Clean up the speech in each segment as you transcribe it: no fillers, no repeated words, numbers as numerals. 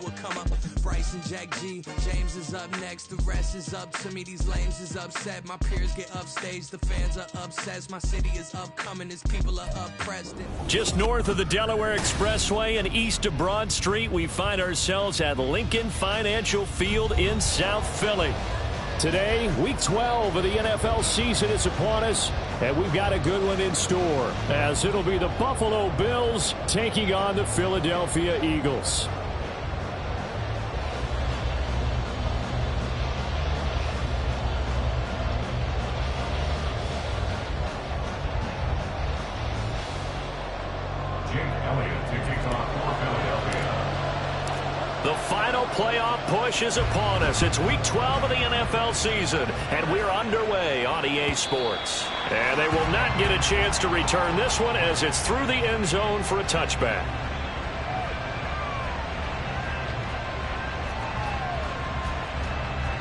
to a come up. Bryce and Jack G, James is up next. The rest is up to me. These lames is upset. My peers get upstaged. The fans are obsessed. My city is upcoming. His people are oppressed. Just north of the Delaware Expressway and east of Broad Street, we find ourselves at Lincoln Financial Field in South Philly. Today, week 12 of the NFL season is upon us, and we've got a good one in store, as it'll be the Buffalo Bills taking on the Philadelphia Eagles. The final playoff push is upon us. It's week 12 of the NFL season, and we're underway on EA Sports. And they will not get a chance to return this one as it's through the end zone for a touchback.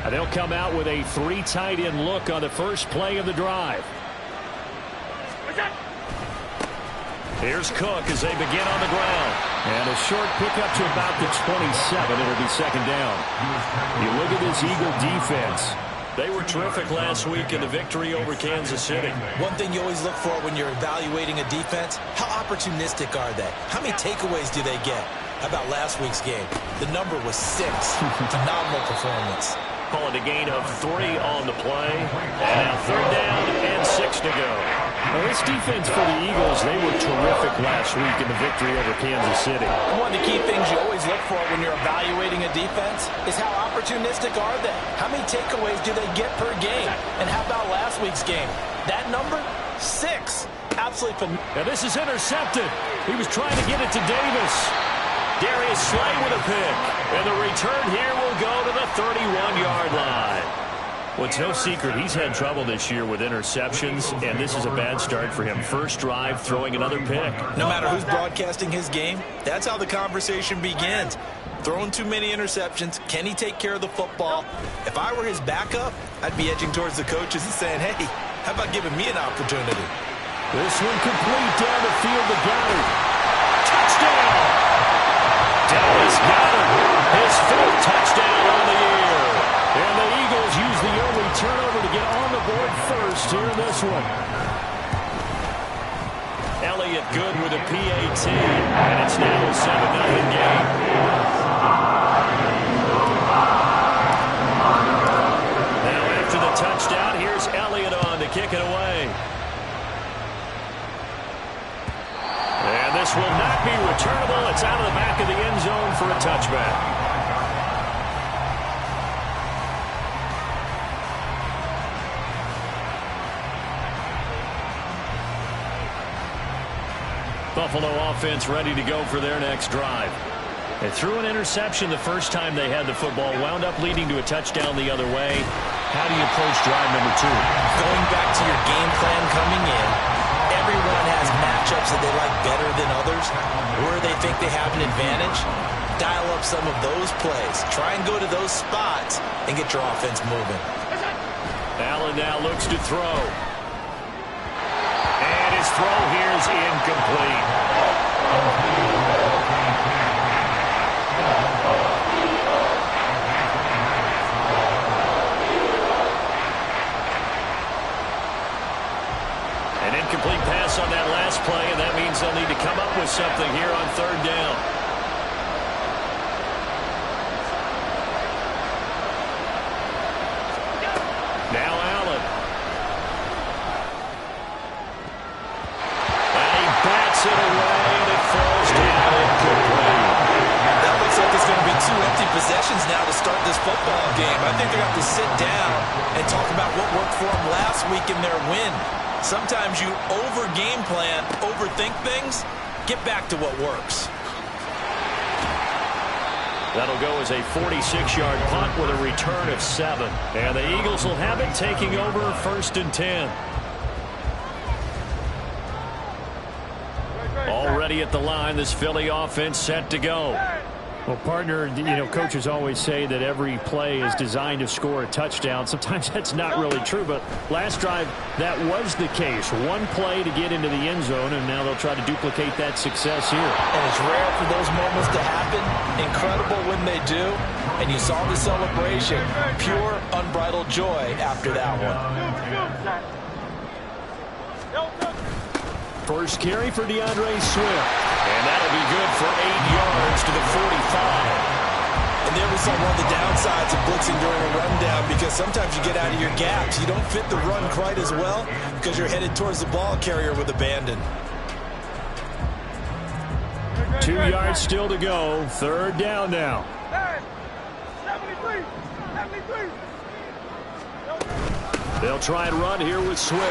And they'll come out with a 3 tight end look on the first play of the drive. Here's Cook as they begin on the ground. And a short pickup to about the 27. It'll be second down. You look at this Eagle defense. They were terrific last week in the victory over Kansas City. One thing you always look for when you're evaluating a defense, how opportunistic are they? How many takeaways do they get? How about last week's game? The number was 6. Phenomenal performance. Call it a gain of 3 on the play. And now third down and 6 to go. Well, this defense for the Eagles, they were terrific last week in the victory over Kansas City. One of the key things you always look for when you're evaluating a defense is how opportunistic are they? How many takeaways do they get per game? And how about last week's game? That number? 6. Absolutely phenomenal. And this is intercepted. He was trying to get it to Davis. Darius Slay with a pick. And the return here will go to the 31-yard line. Well, it's no secret he's had trouble this year with interceptions, and this is a bad start for him. First drive, throwing another pick. No matter who's broadcasting his game, that's how the conversation begins. Throwing too many interceptions, can he take care of the football? If I were his backup, I'd be edging towards the coaches and saying, hey, how about giving me an opportunity? This one complete down the field to Goddard. Touchdown! Dallas Goddard, his 4th touchdown on the year. And the Eagles use the early turnover to get on the board first here in this one. Elliott good with a PAT, and it's now a 7-0 game. Now after the touchdown, here's Elliott on to kick it away. And this will not be returnable. It's out of the back of the end zone for a touchback. Buffalo offense ready to go for their next drive. They threw an interception the first time they had the football, wound up leading to a touchdown the other way. How do you approach drive number 2? Going back to your game plan coming in, everyone has matchups that they like better than others. Where they think they have an advantage, dial up some of those plays. Try and go to those spots and get your offense moving. Allen now looks to throw. His throw here is incomplete. An incomplete pass on that last play, and that means they'll need to come up with something here on third down. Now Allen. It away, and it falls down incomplete. That looks like it's going to be 2 empty possessions now to start this football game. I think they're going to have to sit down and talk about what worked for them last week in their win. Sometimes you over-game plan, overthink things, get back to what works. That'll go as a 46-yard punt with a return of 7. And the Eagles will have it taking over 1st and 10. Already at the line, this Philly offense set to go. Well, partner, coaches always say that every play is designed to score a touchdown. Sometimes that's not really true, but last drive, that was the case. One play to get into the end zone, and now they'll try to duplicate that success here. And it's rare for those moments to happen. Incredible when they do. And you saw the celebration. Pure, unbridled joy after that one. First carry for DeAndre Swift. And that'll be good for 8 yards to the 45. And there we saw one of the downsides of blitzing during a rundown, because sometimes you get out of your gaps. You don't fit the run quite as well because you're headed towards the ball carrier with abandon. 2 yards still to go. Third down now. They'll try and run here with Swift.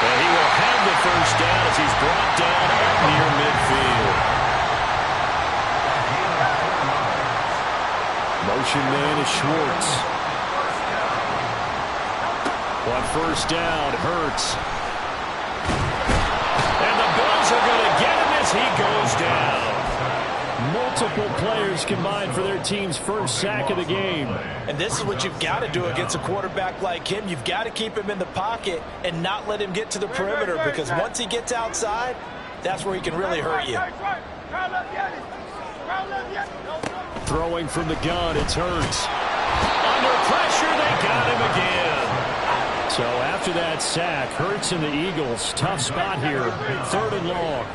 And he will have the first down as he's brought down at near midfield. Motion man is Schwartz. On first down, Hurts. And the Bills are going to get him as he goes down. Multiple players combined for their team's first sack of the game. And this is what you've got to do against a quarterback like him. You've got to keep him in the pocket and not let him get to the perimeter, because once he gets outside, that's where he can really hurt you. Throwing from the gun, it's Hurts. Under pressure, they got him again. So after that sack, Hurts and the Eagles, tough spot here, 3rd and long.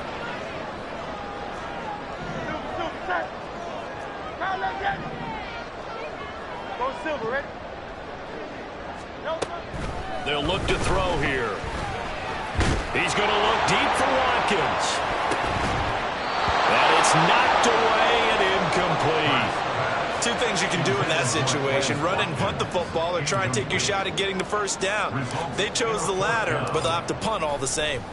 They'll look to throw here. He's going to look deep for Watkins. And it's knocked away and incomplete. Two things you can do in that situation: run and punt the football, or try and take your shot at getting the first down. They chose the latter, but they'll have to punt all the same.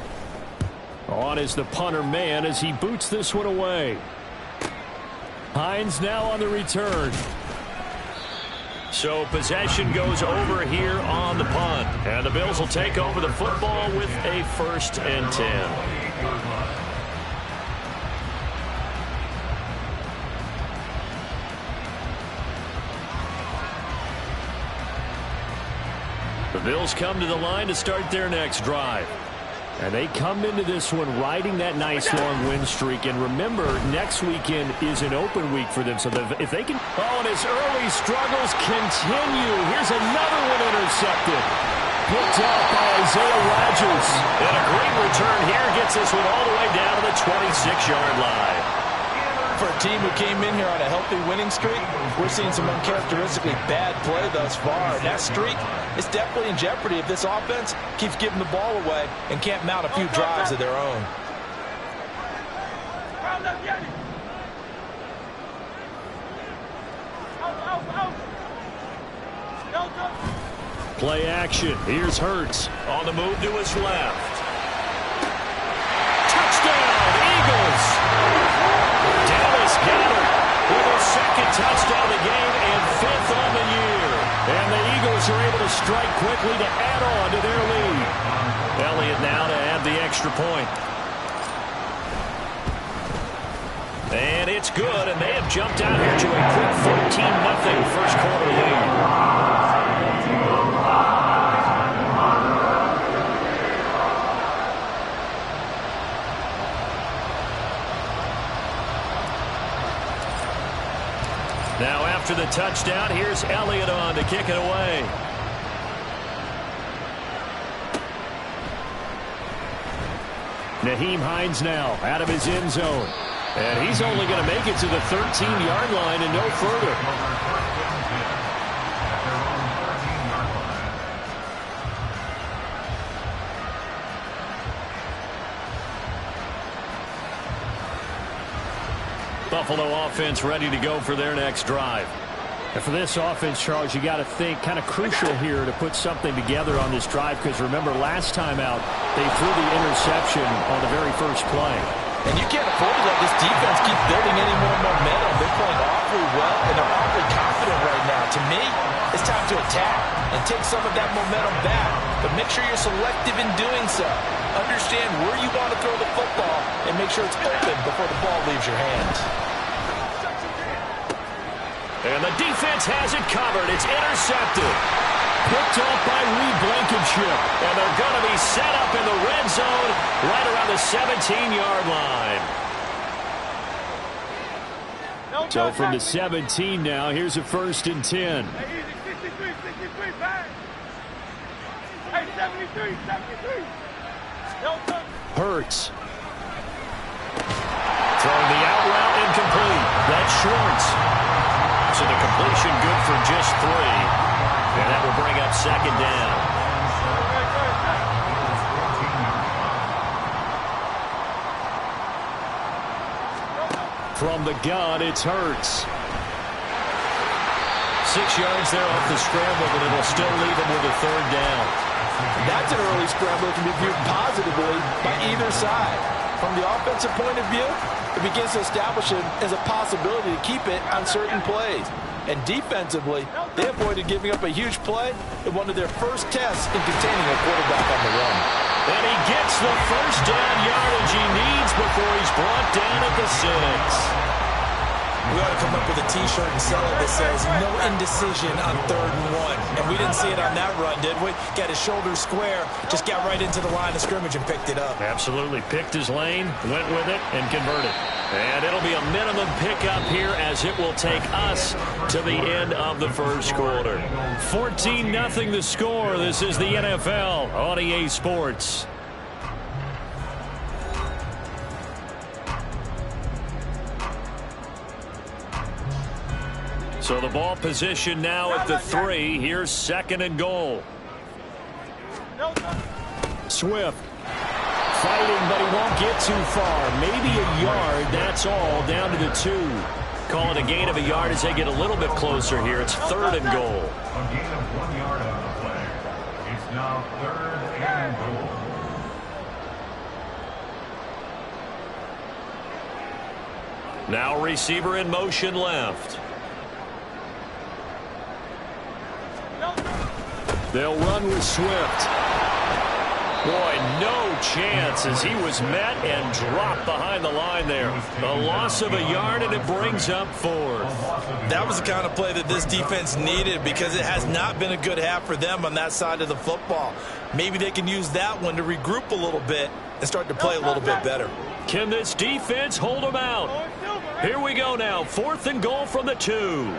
On is the punter man as he boots this one away. Hines now on the return. So possession goes over here on the punt. And the Bills will take over the football with a 1st and 10. The Bills come to the line to start their next drive. And they come into this one riding that nice long win streak. And remember, next weekend is an open week for them. So if they can... Oh, and his early struggles continue. Here's another one intercepted. Picked up by Isaiah Rodgers. And a great return here gets this one all the way down to the 26-yard line. For a team who came in here on a healthy winning streak, we're seeing some uncharacteristically bad play thus far. And that streak is definitely in jeopardy if this offense keeps giving the ball away and can't mount a few drives of their own. Play action. Here's Hurts on the move to his left. Touchdown, Eagles! Dallas Goedert with his 2nd touchdown of the game and 5th on the year. And the Eagles are able to strike quickly to add on to their lead. Elliott now to add the extra point. And it's good, and they have jumped out here to a quick 14-0 first quarter lead. Now after the touchdown, here's Elliott on to kick it away. Nyheim Hines now out of his end zone. And he's only going to make it to the 13-yard line and no further. Buffalo offense ready to go for their next drive. And for this offense, Charles, you got to think kind of crucial here to put something together on this drive, because remember, last time out, they threw the interception on the very first play. And you can't afford to let this defense keep building any more momentum. They're playing awfully well, and they're awfully confident right now. To me, it's time to attack and take some of that momentum back. But make sure you're selective in doing so. Understand where you want to throw the football and make sure it's open before the ball leaves your hands. And the defense has it covered. It's intercepted. Picked off by Reed Blankenship. And they're going to be set up in the red zone right around the 17-yard line. So from the 17 now, here's a 1st and 10. Hurts. Throwing the out route incomplete. That's Schwartz. So the completion good for just 3. And that will bring up 2nd down. From the gun, it's Hurts. 6 yards there off the scramble, but it'll still leave him with a 3rd down. That's an early scramble that can be viewed positively by either side. From the offensive point of view, it begins to establish it as a possibility to keep it on certain plays. And defensively, they avoided giving up a huge play in one of their first tests in containing a quarterback on the run. And he gets the 1st down yardage he needs before he's brought down at the 6. We ought to come up with a T-shirt and sell it that says, no indecision on 3rd and 1. And we didn't see it on that run, did we? Got his shoulders square, just got right into the line of scrimmage and picked it up. Absolutely. Picked his lane, went with it, and converted. And it'll be a minimum pickup here as it will take us to the end of the 1st quarter. 14-0 the score. This is the NFL on EA Sports. So the ball position now at the 3. Here's 2nd and goal. Swift. Fighting, but he won't get too far. Maybe a yard, that's all, down to the 2. Call it a gain of a yard as they get a little bit closer here. It's 3rd and goal. A gain of 1 yard on the play. It's now 3rd and goal. Now receiver in motion left. They'll run with Swift. Boy, no chance as he was met and dropped behind the line there. A loss of a yard, and it brings up 4th. That was the kind of play that this defense needed because it has not been a good half for them on that side of the football. Maybe they can use that one to regroup a little bit and start to play a little bit better. Can this defense hold them out? Here we go now. 4th and goal from the 2.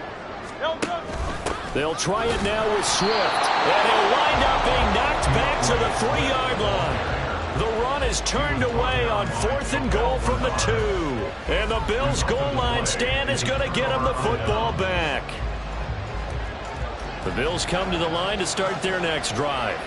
They'll try it now with Swift. And he'll wind up being knocked back to the 3-yard line. The run is turned away on 4th and goal from the 2. And the Bills' goal line stand is going to get them the football back. The Bills come to the line to start their next drive.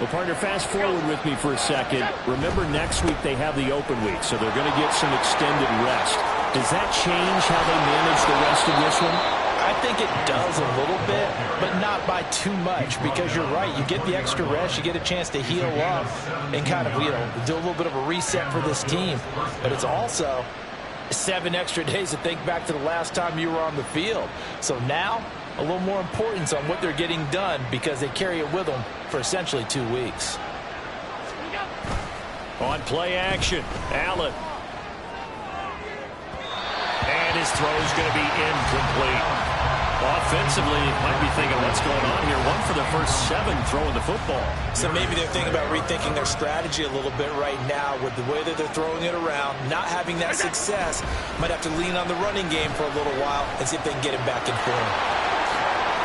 Well, partner, fast forward with me for a second. Remember, next week they have the open week, so they're going to get some extended rest. Does that change how they manage the rest of this one? I think it does a little bit, but not by too much, because you're right. You get the extra rest, you get a chance to heal up and kind of, do a little bit of a reset for this team. But it's also 7 extra days to think back to the last time you were on the field. So now, a little more importance on what they're getting done because they carry it with them for essentially 2 weeks. On play action, Allen. And his throw is going to be incomplete. Offensively, you might be thinking, what's going on here? 1 for the first 7 throwing the football. So maybe they're thinking about rethinking their strategy a little bit right now with the way that they're throwing it around, not having that success. Might have to lean on the running game for a little while and see if they can get him back in form.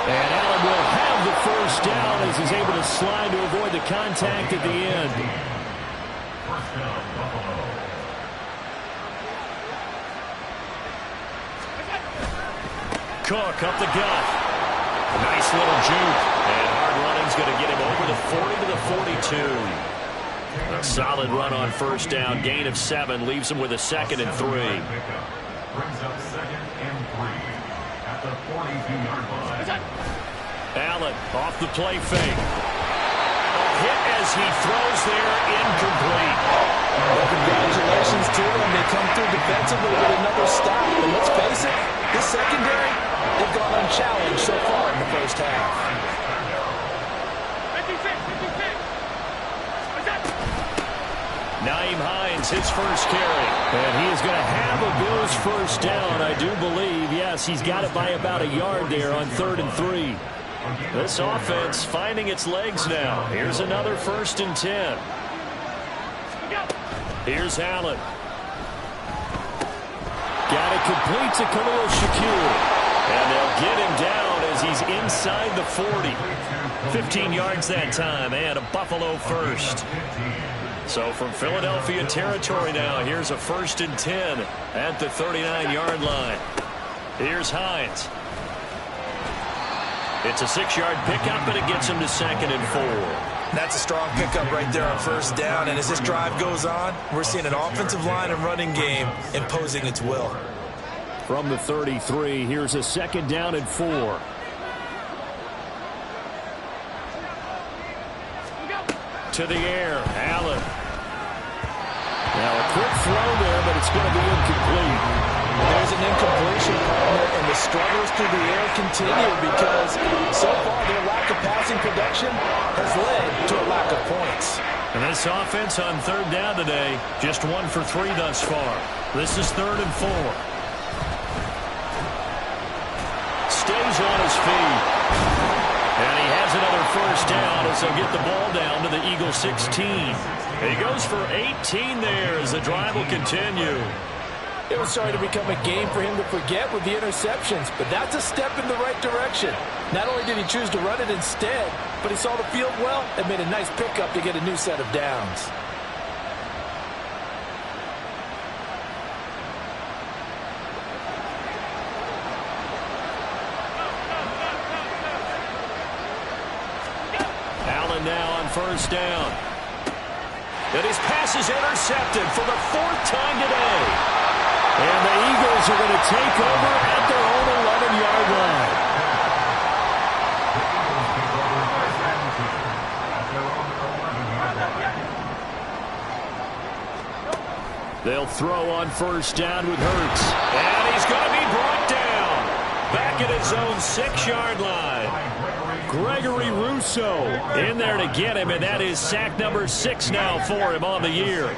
And Allen will have the first down as he's able to slide to avoid the contact at the end. First down, Buffalo. Cook up the gut. A nice little juke. And hard running's going to get him over the 40 to the 42. A solid run on first down. Gain of 7 leaves him with a 2nd and 3. Brings up 2nd and 3 at the 42-yard line. Allen off the play fake. A hit as he throws there, incomplete. Well, congratulations to them. They come through defensively with another stop. And let's face it, this secondary, they've gone unchallenged so far in the first half. Nyheim Hines, his first carry. And he is going to have a Bills first down, I do believe. Yes, he's got it by about a yard there on 3rd and 3. This offense finding its legs now. Here's another 1st and 10. Here's Allen. Got it complete to Khalil Shakir. And they'll get him down as he's inside the 40. 15 yards that time, and a Buffalo first. So from Philadelphia territory now, here's a 1st and 10 at the 39-yard line. Here's Hines. It's a 6-yard pickup, and it gets him to 2nd and 4. That's a strong pickup right there on 1st down, and as this drive goes on, we're seeing an offensive line and running game imposing its will. From the 33, here's a 2nd down and 4. To the air, Allen. Now a quick throw there, but it's going to be incomplete. There's an incompletion, partner, and the struggles through the air continue because so far their lack of passing production has led to a lack of points. And this offense on 3rd down today, just 1 for 3 thus far. This is 3rd and 4. Stays on his feet. And he has another 1st down as they'll get the ball down to the Eagles 16. He goes for 18 there as the drive will continue. It was starting to become a game for him to forget with the interceptions, but that's a step in the right direction. Not only did he choose to run it instead, but he saw the field well and made a nice pickup to get a new set of downs. Allen now on 1st down. And his pass is intercepted for the 4th time today. And the Eagles are going to take over at their own 11-yard line. They'll throw on 1st down with Hurts. And he's going to be brought down. Back at his own 6-yard line. Gregory Rousseau in there to get him, and that is sack number 6 now for him on the year.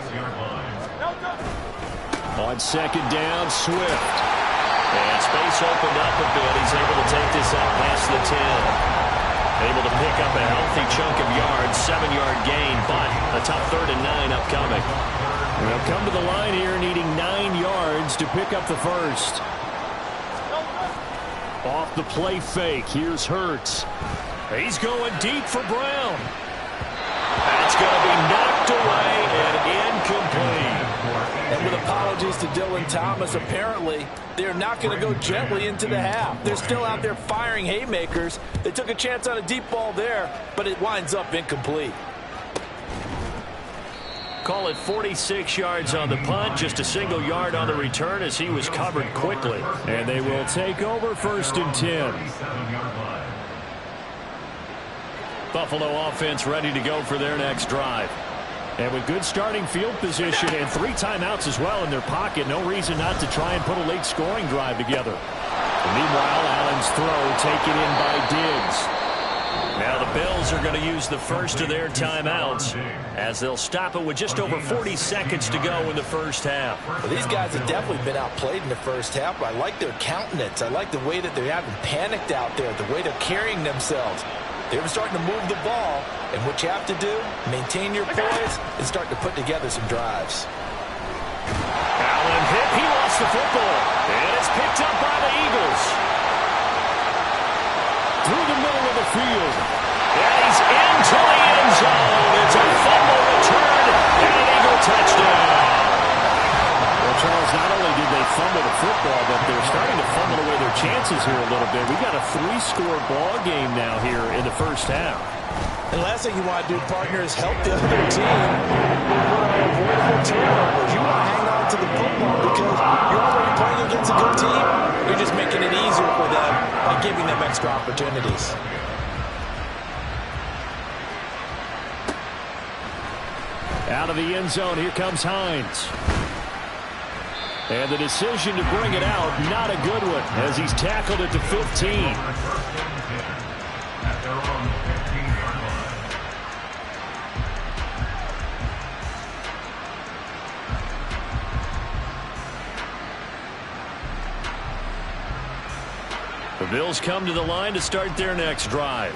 On 2nd down, Swift. And space opened up a bit. He's able to take this up past the 10. Able to pick up a healthy chunk of yards, 7-yard gain, but a tough 3rd and 9 upcoming. They'll come to the line here needing 9 yards to pick up the first. Off the play fake, here's Hurts. He's going deep for Brown. That's going to be knocked away and incomplete. And with apologies to Dylan Thomas, apparently they're not going to go gently into the half. They're still out there firing haymakers. They took a chance on a deep ball there, but it winds up incomplete. Call it 46 yards on the punt, just a single yard on the return as he was covered quickly. And they will take over 1st and 10. Buffalo offense ready to go for their next drive. And with good starting field position and 3 timeouts as well in their pocket, no reason not to try and put a late scoring drive together. And meanwhile, Allen's throw taken in by Diggs. Now the Bills are going to use the first of their timeouts as they'll stop it with just over 40 seconds to go in the first half. Well, these guys have definitely been outplayed in the first half. I like their countenance. I like the way that they haven't panicked out there, the way they're carrying themselves. They're starting to move the ball, and what you have to do, maintain your poise and start to put together some drives. Allen hit. He lost the football, and it's picked up by the Eagles. Through the middle of the field. And he's into the end zone. It's a fumble return and an Eagle touchdown. Well, Charles, not only did they fumble the football, but they're starting to fumble away their chances here a little bit. We got a 3-score ball game now here in the first half. And last thing you want to do, partner, is help the other team with avoidable turnovers. You want to hang on to the football because you're already playing against a good team. You're just making it easier for them by giving them extra opportunities. Out of the end zone, here comes Hines. And the decision to bring it out, not a good one, as he's tackled at the 15. The Bills come to the line to start their next drive.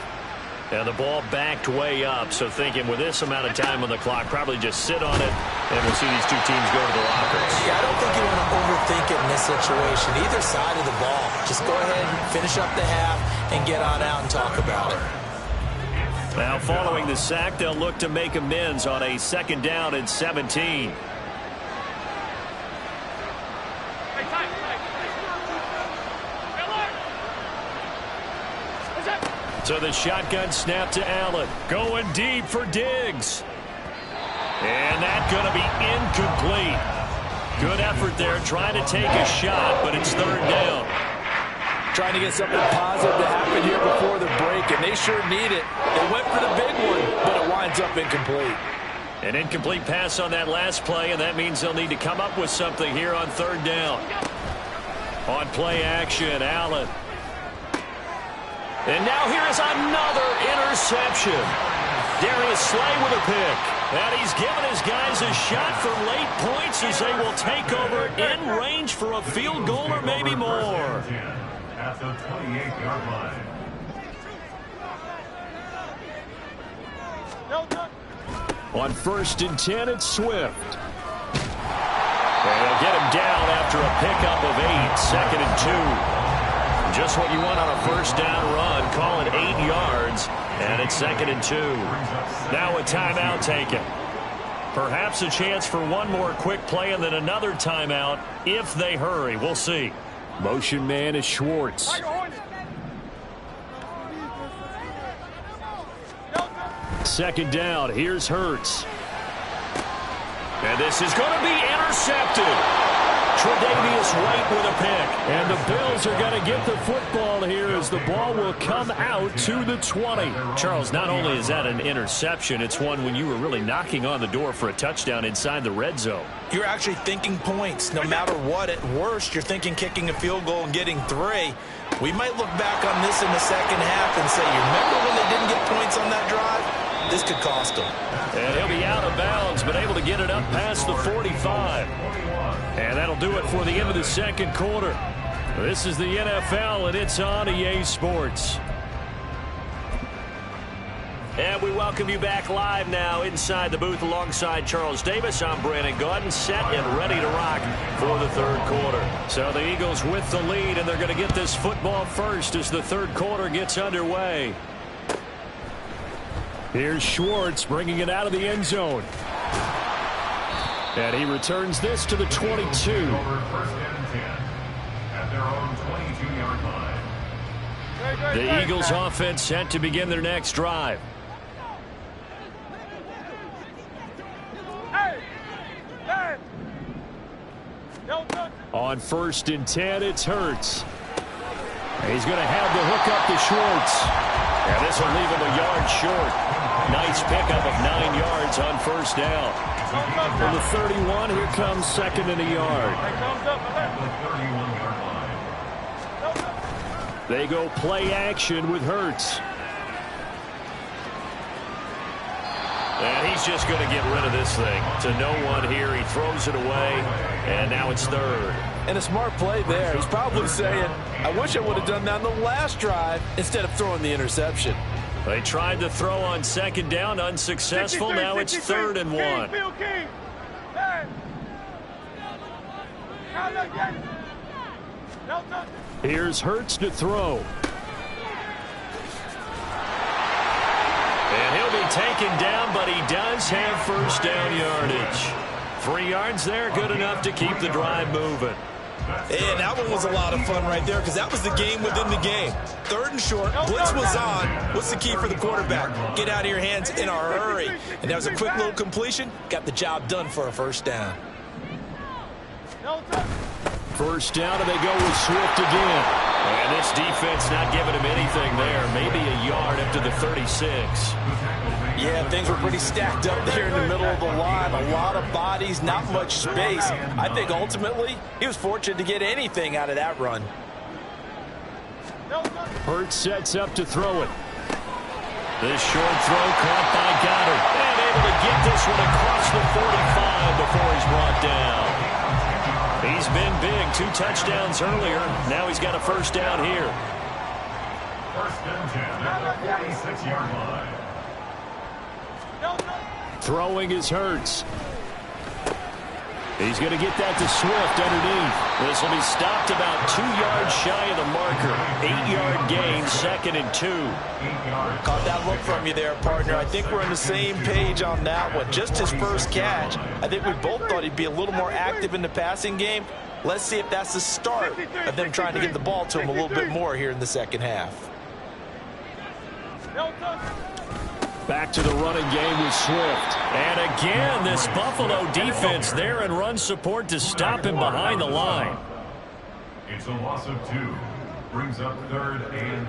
And the ball backed way up, so thinking with this amount of time on the clock, probably just sit on it, and we'll see these two teams go to the lockers. Yeah, I don't think you want to overthink it in this situation. Either side of the ball. Just go ahead and finish up the half and get on out and talk about it. Now, following the sack, they'll look to make amends on a 2nd down and 17. So the shotgun snap to Allen. Going deep for Diggs. And that's going to be incomplete. Good effort there, trying to take a shot, but it's 3rd down. Trying to get something positive to happen here before the break, and they sure need it. They went for the big one, but it winds up incomplete. An incomplete pass on that last play, and that means they'll need to come up with something here on 3rd down. On play action, Allen. And now here is another interception. Darius Slay with a pick. And he's given his guys a shot for late points as they will take over in range for a field goal or maybe more. At the 28-yard line. On 1st and 10, it's Swift. And they'll get him down after a pickup of 8, 2nd and 2. Just what you want on a 1st down run. Call it 8 yards, and it's 2nd and 2. Now a timeout taken. Perhaps a chance for one more quick play and then another timeout if they hurry. We'll see. Motion man is Schwartz. 2nd down. Here's Hurts. And this is going to be intercepted. Tre'Davious White with a pick. And the Bills are going to get the football here as the ball will come out to the 20. Charles, not only is that an interception, it's one when you were really knocking on the door for a touchdown inside the red zone. You're actually thinking points. No matter what, at worst, you're thinking kicking a field goal and getting 3. We might look back on this in the 2nd half and say, you remember when they didn't get points on that drive? This could cost them. And he'll be out of bounds, but able to get it up past the 45. And that'll do it for the end of the 2nd quarter. This is the NFL, and it's on EA Sports. And we welcome you back live now inside the booth alongside Charles Davis. I'm Brandon Gaudin, set and ready to rock for the 3rd quarter. So the Eagles with the lead, and they're going to get this football first as the 3rd quarter gets underway. Here's Schwartz bringing it out of the end zone. And he returns this to the 22. Over 1st and 10 at their own 22-yard line. The Eagles offense set to begin their next drive. On 1st and 10, it's Hurts. He's going to have the hook up to Schwartz. And this will leave him a yard short. Nice pickup of 9 yards on 1st down. From the 31, here comes 2nd and a yard. They go play action with Hurts. And he's just going to get rid of this thing to no one here. He throws it away, and now it's 3rd. And a smart play there. He's probably saying, I wish I would have done that on the last drive instead of throwing the interception. They tried to throw on 2nd down, unsuccessful. Now it's 3rd and 1. Here's Hurts to throw. And he'll be taken down, but he does have 1st down yardage. 3 yards there, good enough to keep the drive moving. And that one was a lot of fun right there because that was the game within the game. 3rd and short, blitz was on. What's the key for the quarterback? Get out of your hands in a hurry. And that was a quick little completion. Got the job done for a 1st down. 1st down, and they go with Swift again. And this defense not giving him anything there. Maybe a yard up to the 36. Yeah, things were pretty stacked up there in the middle of the line. A lot of bodies, not much space. I think ultimately he was fortunate to get anything out of that run. Hurts sets up to throw it. This short throw caught by Goddard. And able to get this one across the 45 before he's brought down. He's been big. 2 touchdowns earlier. Now he's got a 1st down here. First and 10 at the 46-yard line. Throwing is Hurts. He's going to get that to Swift underneath. This will be stopped about 2 yards shy of the marker. 8-yard gain, 2nd and 2. Caught that look from you there, partner. I think we're on the same page on that one. Just his first catch. I think we both thought he'd be a little more active in the passing game. Let's see if that's the start of them trying to get the ball to him a little bit more here in the second half. Back to the running game with Swift. And again, this Buffalo defense there in run support to stop him behind the line. It's a loss of 2. Brings up 3rd and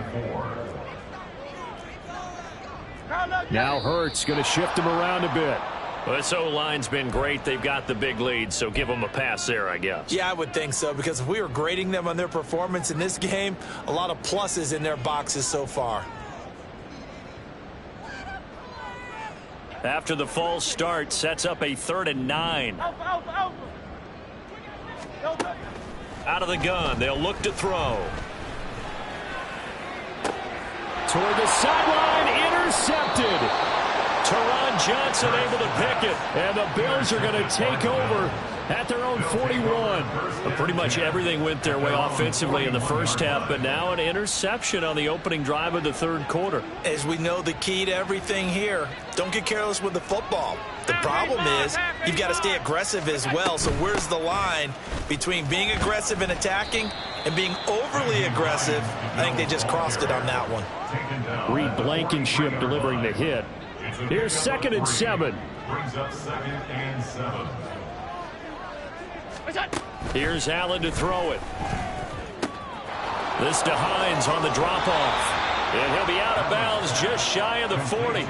4. Now Hurts going to shift him around a bit. Well, this O-line's been great. They've got the big lead, so give them a pass there, I guess. Yeah, I would think so, because if we were grading them on their performance in this game, a lot of pluses in their boxes so far. After the false start, sets up a 3rd and 9. Out of the gun, they'll look to throw. Toward the sideline, intercepted. Teron Johnson able to pick it, and the Bills are going to take over at their own 41. Well, pretty much everything went their way offensively in the first half, but now an interception on the opening drive of the 3rd quarter. As we know, the key to everything here, don't get careless with the football. The problem is you've got to stay aggressive as well. So where's the line between being aggressive and attacking and being overly aggressive? I think they just crossed it on that one. Reed Blankenship delivering the hit. Here's 2nd and 7. Brings up 2nd and 7. Here's Allen to throw it. This to Hines on the drop-off. And he'll be out of bounds just shy of the 40.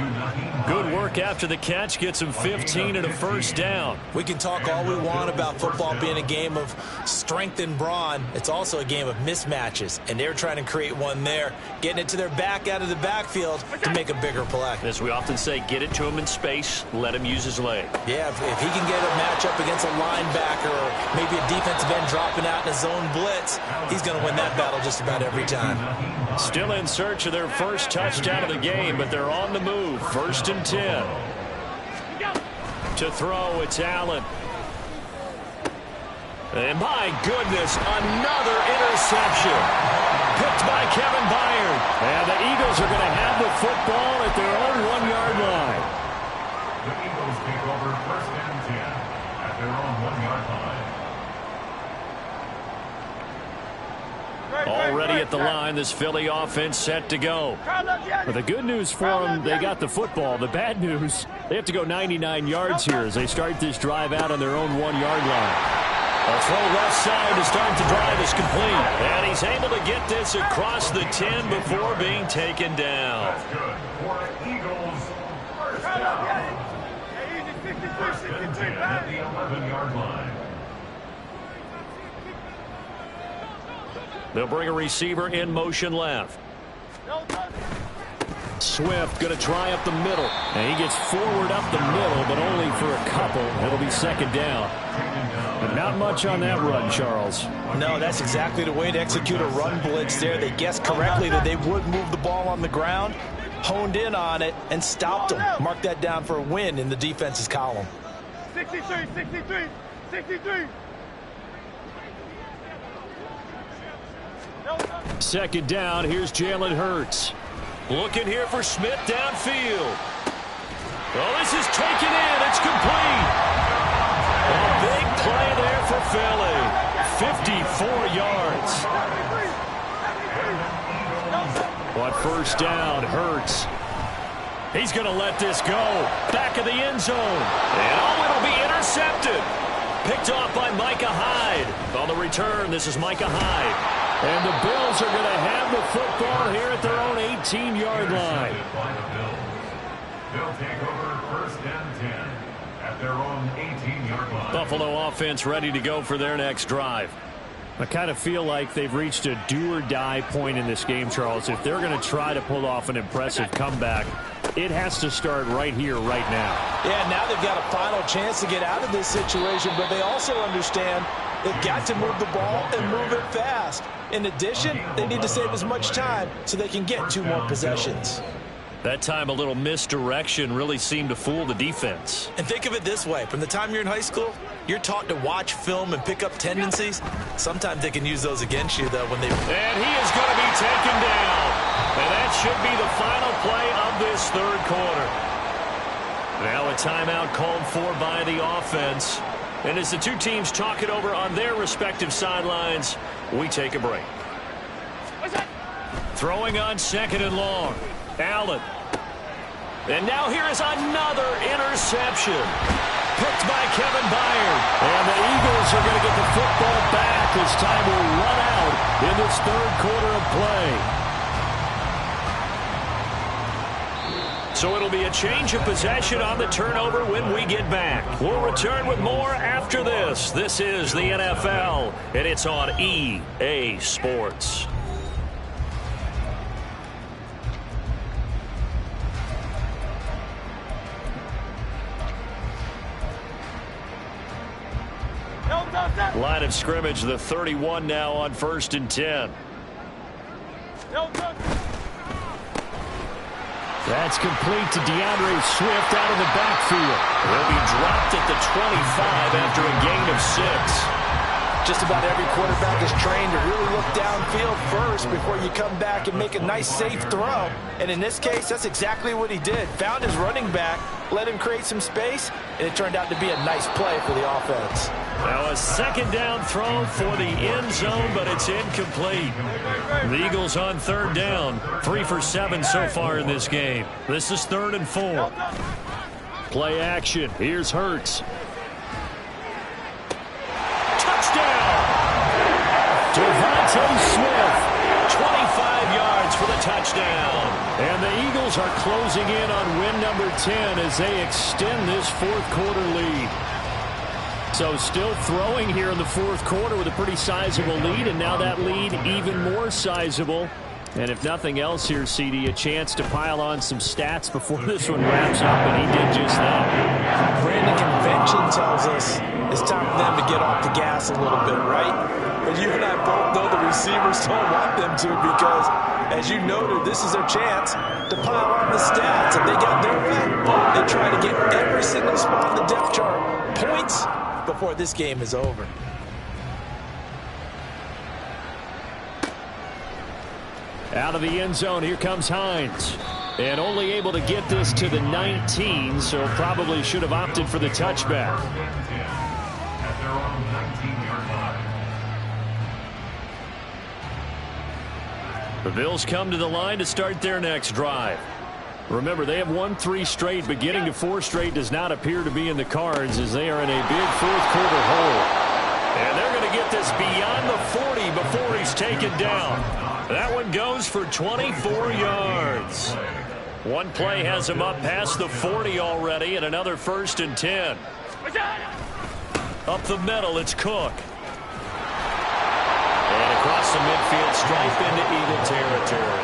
Good work after the catch. Gets him 15 and a first down. We can talk all we want about football being a game of strength and brawn. It's also a game of mismatches, and they're trying to create one there, getting it to their back out of the backfield to make a bigger play. As we often say, get it to him in space, let him use his leg. Yeah, if he can get a matchup against a linebacker or maybe a defensive end dropping out in a zone blitz, he's going to win that battle just about every time. Still in search of their first touchdown of the game, but they're on the move. 1st and 10. To throw, it's Allen. And my goodness, another interception. Picked by Kevin Byard. And the Eagles are going to have the football at their own 1-yard line. The Eagles take over 1st and 10 at their own 1-yard line. Already at the line, this Philly offense set to go. But the good news for them, they got the football. The bad news, they have to go 99 yards here as they start this drive out on their own 1-yard line. A throw left side to start the drive is complete. And he's able to get this across the 10 before being taken down. That's good for the Eagles. First down. 1st and 10 at the 11-yard line. They'll bring a receiver in motion left. Swift going to try up the middle. And he gets forward up the middle, but only for a couple. It'll be 2nd down. But not much on that run, Charles. No, that's exactly the way to execute a run blitz there. They guessed correctly that they would move the ball on the ground, honed in on it, and stopped them. Mark that down for a win in the defense's column. 63, 63, 63. 2nd down, here's Jalen Hurts. Looking here for Smith downfield. Oh, this is taken in. It's complete. A big play there for Philly. 54 yards. On 1st down, Hurts. He's going to let this go. Back of the end zone. And it'll be intercepted. Picked off by Micah Hyde. On the return, this is Micah Hyde. And the Bills are going to have the football here at their own 18-yard line. They'll take over 1st and 10 at their own 18-yard line. Buffalo offense ready to go for their next drive. I kind of feel like they've reached a do-or-die point in this game, Charles. If they're going to try to pull off an impressive comeback, it has to start right here, right now. Yeah, now they've got a final chance to get out of this situation, but they also understand They've got to move the ball and move it fast. In addition, they need to save as much time so they can get 2 more possessions. That time a little misdirection really seemed to fool the defense. And think of it this way. From the time you're in high school, you're taught to watch film and pick up tendencies. Sometimes they can use those against you, though, when they... And he is going to be taken down. And that should be the final play of this third quarter. Now a timeout called for by the offense. And as the two teams talk it over on their respective sidelines, we take a break. Throwing on 2nd and long. Allen. And now here is another interception. Picked by Kevin Byard. And the Eagles are going to get the football back as time will run out in this third quarter of play. So it'll be a change of possession on the turnover when we get back. We'll return with more after this. This is the NFL, and it's on EA Sports. Line of scrimmage, the 31 now on 1st and 10. That's complete to DeAndre Swift out of the backfield. He'll be dropped at the 25 after a gain of 6. Just about every quarterback is trained to really look downfield first before you come back and make a nice, safe throw. And in this case, that's exactly what he did. Found his running back, let him create some space, and it turned out to be a nice play for the offense. Now a 2nd down throw for the end zone, but it's incomplete. The Eagles on 3rd down. 3 for 7 so far in this game. This is 3rd and 4. Play action. Here's Hurts. Touchdown! Devontae Smith. 25 yards for the touchdown. And the Eagles are closing in on win number 10 as they extend this 4th quarter lead. So still throwing here in the 4th quarter with a pretty sizable lead, and now that lead even more sizable. And if nothing else here, CD, a chance to pile on some stats before this one wraps up, and he did just that. Brandon, convention tells us it's time for them to get off the gas a little bit, right? But you and I both know the receivers don't want them to because, as you noted, this is their chance to pile on the stats. If they got their way, they try to get every single spot in the depth chart points before this game is over. Out of the end zone, here comes Hines. And only able to get this to the 19, so probably should have opted for the touchback. The Bills come to the line to start their next drive. Remember, they have won 3 straight, but getting to 4 straight does not appear to be in the cards as they are in a big 4th quarter hole. And they're going to get this beyond the 40 before he's taken down. That one goes for 24 yards. One play has him up past the 40 already, and another 1st and 10. Up the middle, it's Cook. And across the midfield stripe into Eagle territory.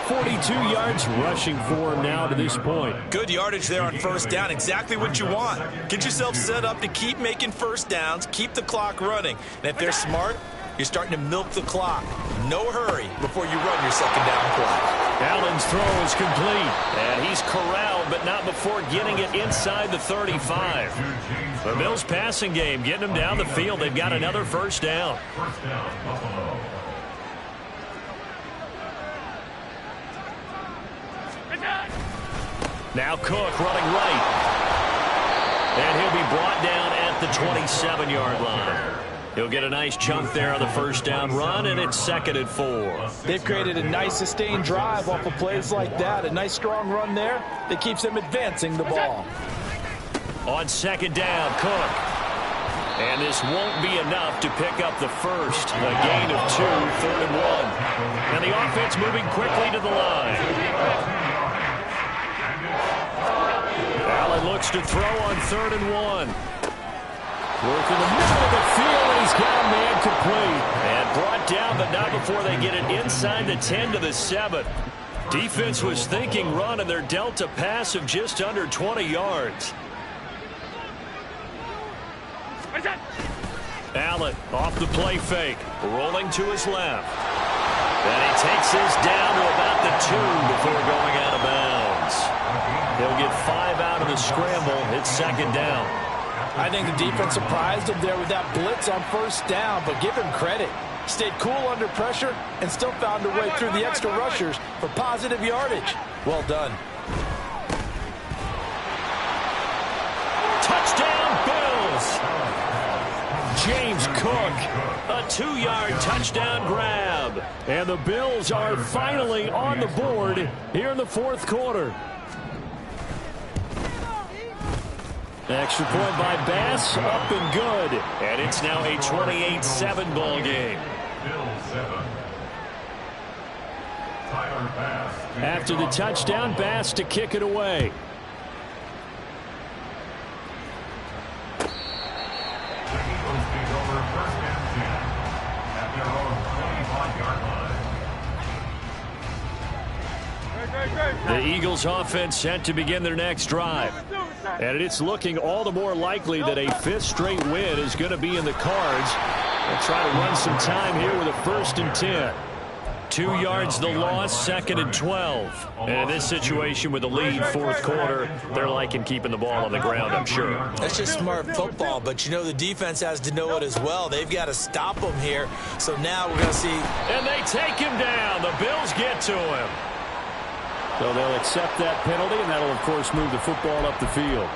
42 yards rushing for him now to this point. Good yardage there on 1st down. Exactly what you want. Get yourself set up to keep making 1st downs, keep the clock running. And if they're smart, you're starting to milk the clock. No hurry before you run your 2nd down play. Allen's throw is complete. And he's corralled, but not before getting it inside the 35. The Bills passing game, getting them down the field. They've got another 1st down. Now Cook running right. And he'll be brought down at the 27-yard line. He'll get a nice chunk there on the 1st down run, and it's 2nd and 4. They've created a nice sustained drive off of plays like that. A nice strong run there that keeps them advancing the ball. On 2nd down, Cook. And this won't be enough to pick up the 1st. A gain of 2, 3rd and 1. And the offense moving quickly to the line. Allen looks to throw on 3rd and 1. Work in the middle of the field, and he's got a man complete. And brought down, but not before they get it inside the 10 to the 7. Defense was thinking run, and they're dealt a pass of just under 20 yards. Allen off the play fake. Rolling to his left. And he takes this down to about the 2 before going out of bounds. He'll get 5 out of the scramble. It's second down. I think the defense surprised him there with that blitz on first down, but give him credit. Stayed cool under pressure and still found a way through the extra rushers for positive yardage. Well done. Touchdown, Bills! James Cook, a 2-yard touchdown grab. And the Bills are finally on the board here in the fourth quarter. Extra point by Bass, up and good. And it's now a 28-7 ball game. After the touchdown, Bass to kick it away. The Eagles offense set to begin their next drive. And it's looking all the more likely that a 5th straight win is going to be in the cards. They'll try to run some time here with a 1st and 10. 2 yards the loss, 2nd and 12. And in this situation with the lead, fourth quarter, they're liking keeping the ball on the ground, I'm sure. That's just smart football, but you know the defense has to know it as well. They've got to stop them here. So now we're going to see. And they take him down. The Bills get to him. So they'll accept that penalty, and that'll, of course, move the football up the field.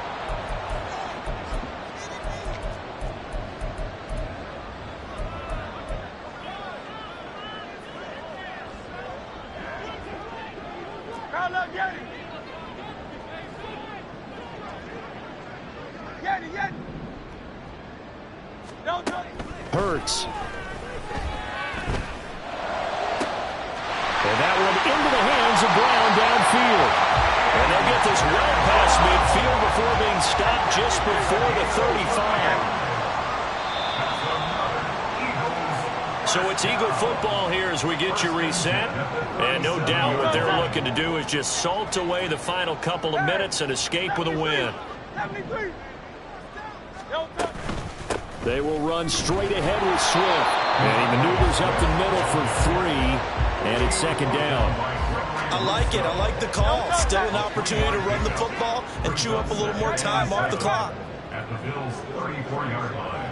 Hurts. And that one into the hands of Brown downfield. And they'll get this well past midfield before being stopped just before the 35. So it's Eagle football here as we get you reset. And no doubt what they're looking to do is just salt away the final couple of minutes and escape with a win. They will run straight ahead with Swift. And he maneuvers up the middle for 3. And it's second down. I like it. I like the call. Still an opportunity to run the football and chew up a little more time off the clock. At the Bills' 34-yard line.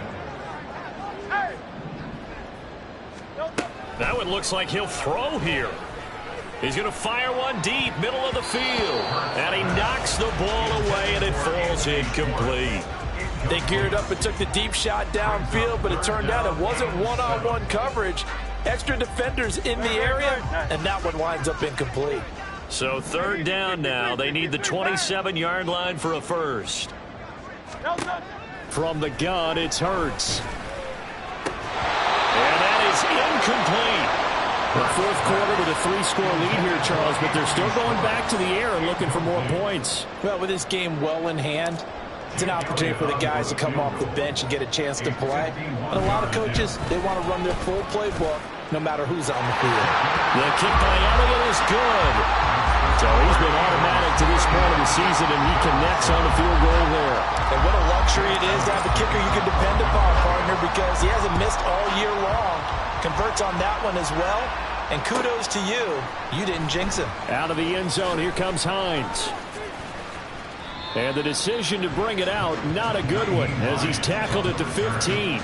That one looks like he'll throw here. He's going to fire one deep, middle of the field. And he knocks the ball away, and it falls incomplete. They geared up and took the deep shot downfield, but it turned out it wasn't one-on-one coverage. Extra defenders in the area, and that one winds up incomplete. So third down now. They need the 27-yard line for a first. From the gun, it's Hurts. And that is incomplete. The fourth quarter with a 3-score lead here, Charles, but they're still going back to the air and looking for more points. Well, with this game well in hand, it's an opportunity for the guys to come off the bench and get a chance to play. And a lot of coaches, they want to run their full playbook no matter who's on the field. The kick by Elliott is good. So he's been automatic to this point of the season, and he connects on the field goal there. And what a luxury it is to have a kicker you can depend upon, partner, because he hasn't missed all year long. Converts on that one as well. And kudos to you. You didn't jinx him. Out of the end zone, here comes Hines. And the decision to bring it out, not a good one, as he's tackled at the 15.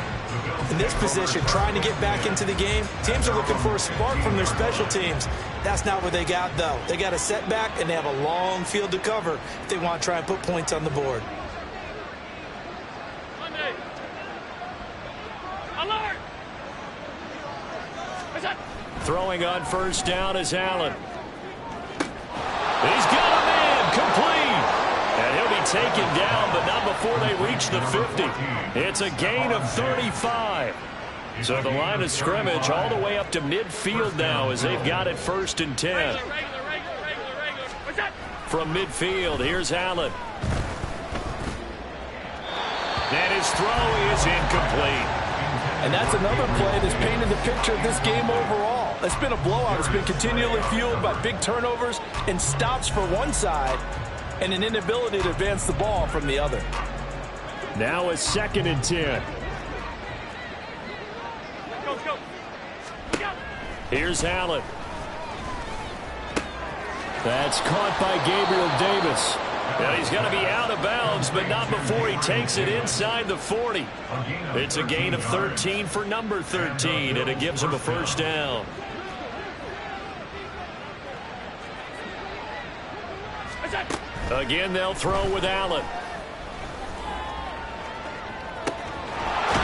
In this position, trying to get back into the game, teams are looking for a spark from their special teams. That's not what they got, though. They got a setback, and they have a long field to cover if they want to try and put points on the board. Throwing on first down is Allen. He's got a man, complete. And he'll be taken down, but not before they reach the 50. It's a gain of 35. So the line of scrimmage all the way up to midfield now as they've got it 1st and 10. From midfield, here's Allen. And his throw is incomplete. And that's another play that's painted the picture of this game overall. It's been a blowout. It's been continually fueled by big turnovers and stops for one side and an inability to advance the ball from the other. Now a 2nd and 10. Here's Allen. That's caught by Gabriel Davis. Now he's going to be out of bounds, but not before he takes it inside the 40. It's a gain of 13 for number 13, and it gives him a first down. Again, they'll throw with Allen.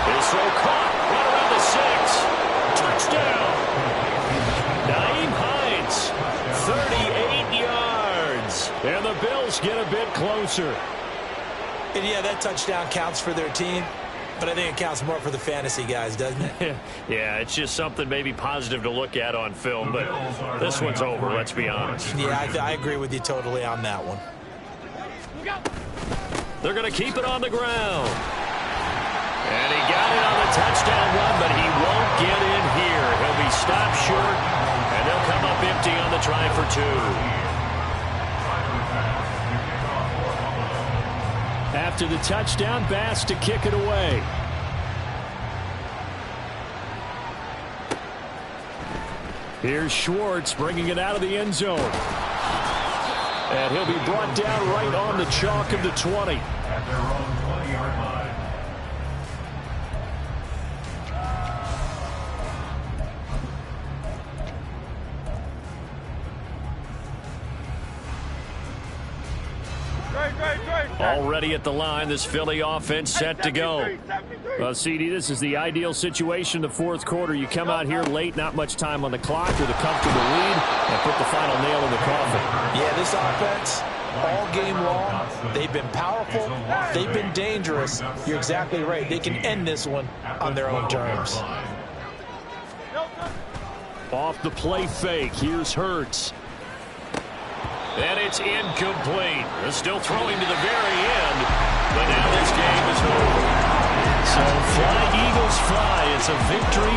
His throw caught right around the 6. Touchdown. Naeem Hines, 38 yards. And the Bills get a bit closer. And yeah, that touchdown counts for their team, but I think it counts more for the fantasy guys, doesn't it? Yeah, it's just something maybe positive to look at on film, but this one's over, let's be honest. Yeah, I agree with you totally on that one. They're going to keep it on the ground. And he got it on the touchdown run, but he won't get in here. He'll be stopped short, and they'll come up empty on the try for 2. After the touchdown, Bass to kick it away. Here's Schwartz bringing it out of the end zone. And he'll be brought down right on the chalk of the 20. At their own 20-yard line. Already at the line, this Philly offense set to go. CD, this is the ideal situation in the fourth quarter. You come out here late, not much time on the clock, with a comfortable lead, and put the final nail in the coffin. Yeah, this offense, all game long, they've been powerful, they've been dangerous. You're exactly right. They can end this one on their own terms. Off the play fake, here's Hurts. And it's incomplete. They're still throwing to the very end, but now this game is over. So fly, Eagles, fly. It's a victory.